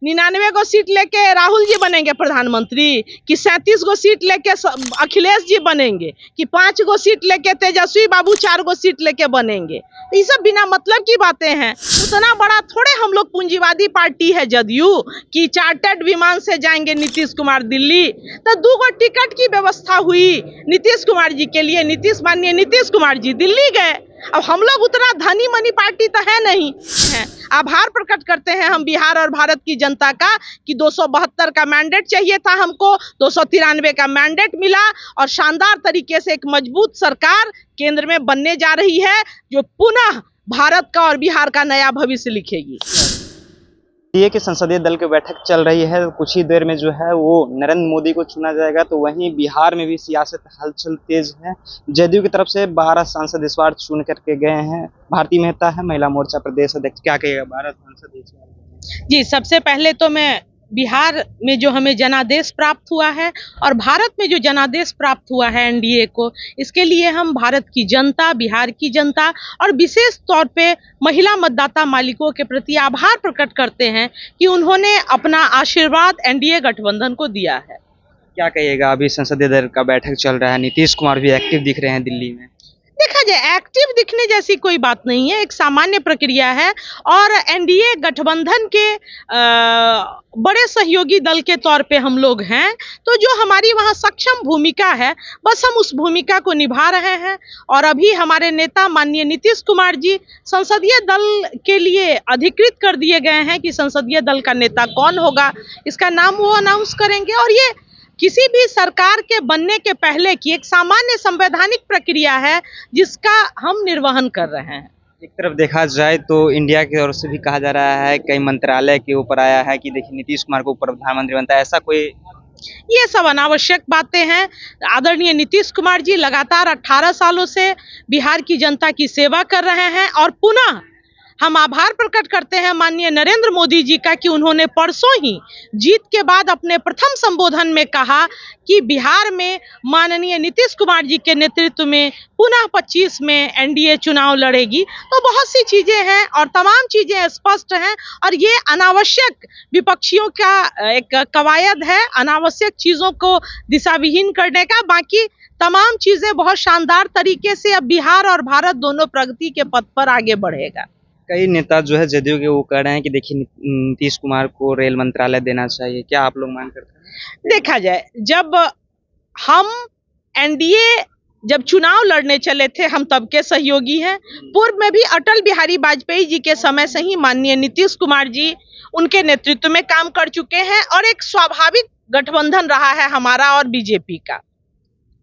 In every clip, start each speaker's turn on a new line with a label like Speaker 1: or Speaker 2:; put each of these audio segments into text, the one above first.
Speaker 1: 99 गो seat लेके राहुल जी बनेंगे प्रधानमंत्री, कि 37 गो सीट लेके अखिलेश जी बनेंगे, कि 5 गो सीट लेके तेजस्वी बाबू 4 गो सीट लेके बनेंगे। तो ये सब बिना मतलब की बातें हैं। उतना बड़ा थोड़े हम लोग पूंजीवादी पार्टी है जदयू कि चार्टर्ड विमान से जाएंगे नीतीश कुमार दिल्ली। तो 2 गो टिकट की व्यवस्था हुई नीतीश कुमार जी के लिए, माननीय नीतीश कुमार जी दिल्ली गए। अब हम लोग उतना धनी मनी पार्टी तो है नहीं है। आभार प्रकट करते हैं हम बिहार और भारत की जनता का कि 272 का मैंडेट चाहिए था हमको, 293 का मैंडेट मिला और शानदार तरीके से एक मजबूत सरकार केंद्र में बनने जा रही है जो पुनः भारत का और बिहार का नया भविष्य लिखेगी।
Speaker 2: ये कि संसदीय दल की बैठक चल रही है, कुछ ही देर में जो है वो नरेंद्र मोदी को चुना जाएगा। तो वहीं बिहार में भी सियासत हलचल तेज है। जदयू की तरफ से 12 सांसद इस बार चुन करके गए हैं। भारती मेहता है महिला मोर्चा प्रदेश अध्यक्ष, क्या कहेगा 12 सांसद इस बार?
Speaker 1: जी, सबसे पहले तो मैं बिहार में जो हमें जनादेश प्राप्त हुआ है और भारत में जो जनादेश प्राप्त हुआ है एनडीए को, इसके लिए हम भारत की जनता, बिहार की जनता और विशेष तौर पे महिला मतदाता मालिकों के प्रति आभार प्रकट करते हैं कि उन्होंने अपना आशीर्वाद एनडीए गठबंधन को दिया है।
Speaker 2: क्या कहिएगा, अभी संसदीय दल का बैठक चल रहा है, नीतीश कुमार भी एक्टिव दिख रहे हैं दिल्ली में।
Speaker 1: देखा जाए एक्टिव दिखने जैसी कोई बात नहीं है, एक सामान्य प्रक्रिया है और एनडीए गठबंधन के बड़े सहयोगी दल के तौर पे हम लोग हैं। तो जो हमारी वहाँ सक्षम भूमिका है, बस हम उस भूमिका को निभा रहे हैं। और अभी हमारे नेता माननीय नीतीश कुमार जी संसदीय दल के लिए अधिकृत कर दिए गए हैं कि संसदीय दल का नेता कौन होगा, इसका नाम वो अनाउंस करेंगे। और ये किसी भी सरकार के बनने के पहले की एक सामान्य संवैधानिक प्रक्रिया है जिसका हम निर्वहन कर रहे हैं।
Speaker 2: एक तरफ देखा जाए तो इंडिया की ओर से भी कहा जा रहा है, कई मंत्रालय के ऊपर आया है कि देखिए नीतीश कुमार को ऊपर प्रधानमंत्री बनता है, ऐसा कोई?
Speaker 1: ये सब अनावश्यक बातें हैं। आदरणीय नीतीश कुमार जी लगातार 18 सालों से बिहार की जनता की सेवा कर रहे हैं और पुनः हम आभार प्रकट करते हैं माननीय नरेंद्र मोदी जी का कि उन्होंने परसों ही जीत के बाद अपने प्रथम संबोधन में कहा कि बिहार में माननीय नीतीश कुमार जी के नेतृत्व में पुनः 25 में एनडीए चुनाव लड़ेगी। तो बहुत सी चीजें हैं और तमाम चीजें स्पष्ट हैं और ये अनावश्यक विपक्षियों का एक कवायद है अनावश्यक चीजों को दिशाविहीन करने का। बाकी तमाम चीजें बहुत शानदार तरीके से अब बिहार और भारत दोनों प्रगति के पथ पर आगे बढ़ेगा।
Speaker 2: कई नेता जो है जदयू के वो कह रहे हैं कि देखिए नीतीश कुमार को रेल मंत्रालय देना चाहिए, क्या आप लोग मांग करते हैं?
Speaker 1: देखा जाए, जब हम एनडीए जब चुनाव लड़ने चले थे हम तब के सहयोगी हैं। पूर्व में भी अटल बिहारी वाजपेयी जी के समय से ही माननीय नीतीश कुमार जी उनके नेतृत्व में काम कर चुके हैं और एक स्वाभाविक गठबंधन रहा है हमारा और बीजेपी का।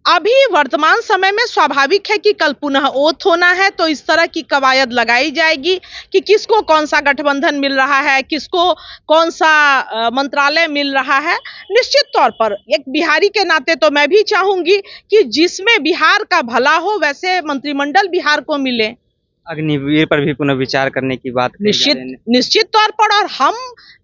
Speaker 1: अभी वर्तमान समय में स्वाभाविक है कि कल पुनः ओथ होना है, तो इस तरह की कवायद लगाई जाएगी कि किसको कौन सा गठबंधन मिल रहा है, किसको कौन सा मंत्रालय मिल रहा है। निश्चित तौर पर एक बिहारी के नाते तो मैं भी चाहूंगी कि जिसमें बिहार का भला हो वैसे मंत्रिमंडल बिहार को मिले।
Speaker 2: अग्निवीर पर भी पुनः विचार करने की बात
Speaker 1: निश्चित तौर पर। और हम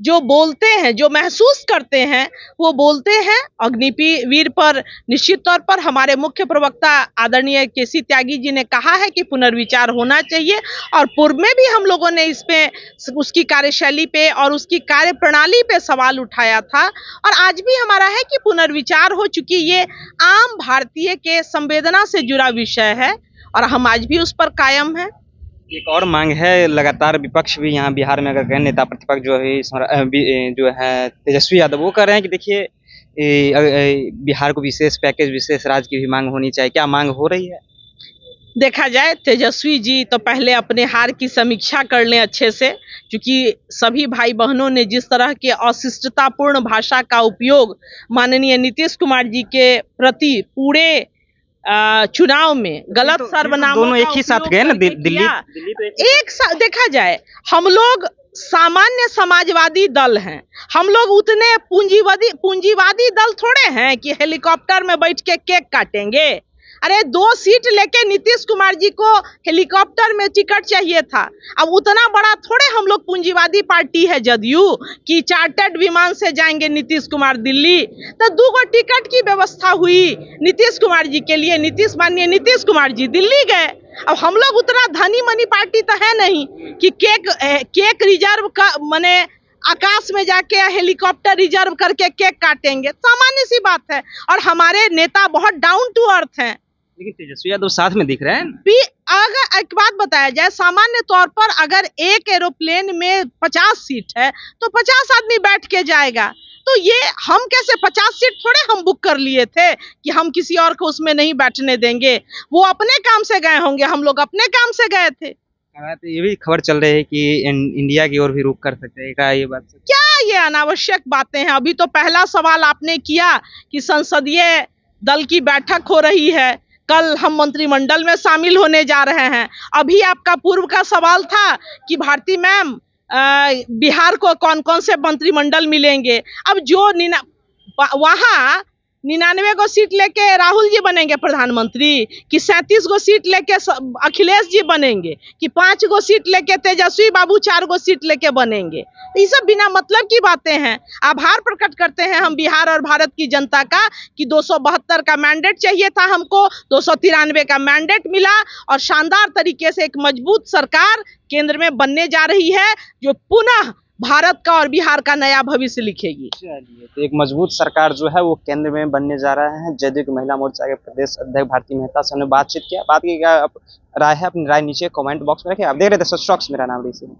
Speaker 1: जो बोलते हैं, जो महसूस करते हैं वो बोलते हैं। अग्निवीर पर निश्चित तौर पर हमारे मुख्य प्रवक्ता आदरणीय केसी त्यागी जी ने कहा है कि पुनर्विचार होना चाहिए और पूर्व में भी हम लोगों ने इस पे उसकी कार्यशैली पे और उसकी कार्य प्रणाली पे सवाल उठाया था और आज भी हमारा है कि पुनर्विचार हो, चुकी ये आम भारतीय के संवेदना से जुड़ा विषय है और हम आज भी उस पर कायम हैं।
Speaker 2: एक और मांग है, लगातार विपक्ष भी यहाँ बिहार में अगर कहें नेता प्रतिपक्ष जो है तेजस्वी यादव, वो कह रहे हैं कि देखिए बिहार को विशेष पैकेज, विशेष राज्य की भी मांग होनी चाहिए, क्या मांग हो रही है?
Speaker 1: देखा जाए तेजस्वी जी तो पहले अपने हार की समीक्षा कर लें अच्छे से, क्योंकि सभी भाई बहनों ने जिस तरह के अशिष्टतापूर्ण भाषा का उपयोग माननीय नीतीश कुमार जी के प्रति पूरे चुनाव में गलत सर्वनाम
Speaker 2: दोनों एक ही साथ गए ना दिल्ली तो
Speaker 1: एक साथ। देखा जाए, हम लोग सामान्य समाजवादी दल हैं, हम लोग उतने पूंजीवादी दल थोड़े हैं कि हेलीकॉप्टर में बैठ के केक काटेंगे। अरे 2 सीट लेके नीतीश कुमार जी को हेलीकॉप्टर में टिकट चाहिए था। अब उतना बड़ा थोड़े हम लोग पूंजीवादी पार्टी है जदयू कि चार्टर्ड विमान से जाएंगे नीतीश कुमार दिल्ली। तो 2 गो टिकट की व्यवस्था हुई नीतीश कुमार जी के लिए, माननीय नीतीश कुमार जी दिल्ली गए। अब हम लोग उतना धनी मनी पार्टी तो है नहीं कि केक रिजर्व का माने आकाश में जाके हेलीकॉप्टर रिजर्व करके केक काटेंगे, सामान्य सी बात है। और हमारे नेता बहुत डाउन टू अर्थ हैं।
Speaker 2: लेकिन तेजस्वी यादव साथ में दिख रहे हैं।
Speaker 1: भी अगर एक बात बताया जाए, सामान्य तौर पर अगर एक एरोप्लेन में 50 सीट है तो 50 आदमी बैठ के जाएगा। तो ये हम कैसे 50 सीट थोड़े हम बुक कर लिए थे कि हम किसी और को उसमें नहीं बैठने देंगे। वो अपने काम से गए होंगे, हम लोग अपने काम से गए थे।
Speaker 2: तो ये भी खबर चल रही है कि इंडिया की ओर भी रुख कर सकते हैं, क्या ये बात सच है?
Speaker 1: क्या ये अनावश्यक बातें हैं? अभी तो पहला सवाल आपने किया कि संसदीय दल की बैठक हो रही है, कल हम मंत्रिमंडल में शामिल होने जा रहे हैं। अभी आपका पूर्व का सवाल था कि भारती मैम बिहार को कौन कौन से मंत्रिमंडल मिलेंगे। अब जो वहाँ 99 गो सीट लेके राहुल जी बनेंगे प्रधानमंत्री, कि 37 गो सीट लेके अखिलेश जी बनेंगे, कि 5 गो सीट लेके तेजस्वी बाबू 4 गो सीट लेके बनेंगे। तो ये सब बिना मतलब की बातें हैं। आभार प्रकट करते हैं हम बिहार और भारत की जनता का कि 272 का मैंडेट चाहिए था हमको, 293 का मैंडेट मिला और शानदार तरीके से एक मजबूत सरकार केंद्र में बनने जा रही है, जो पुनः भारत का और बिहार का नया भविष्य लिखेगी।
Speaker 2: चलिए, तो एक मजबूत सरकार जो है वो केंद्र में बनने जा रहा है। जदयू की महिला मोर्चा के प्रदेश अध्यक्ष भारती मेहता से हमने बातचीत किया। बात की क्या राय है, अपनी राय नीचे कमेंट बॉक्स में रखें। आप देख रहे थे सच टॉक्स, मेरा नाम ऋषि है।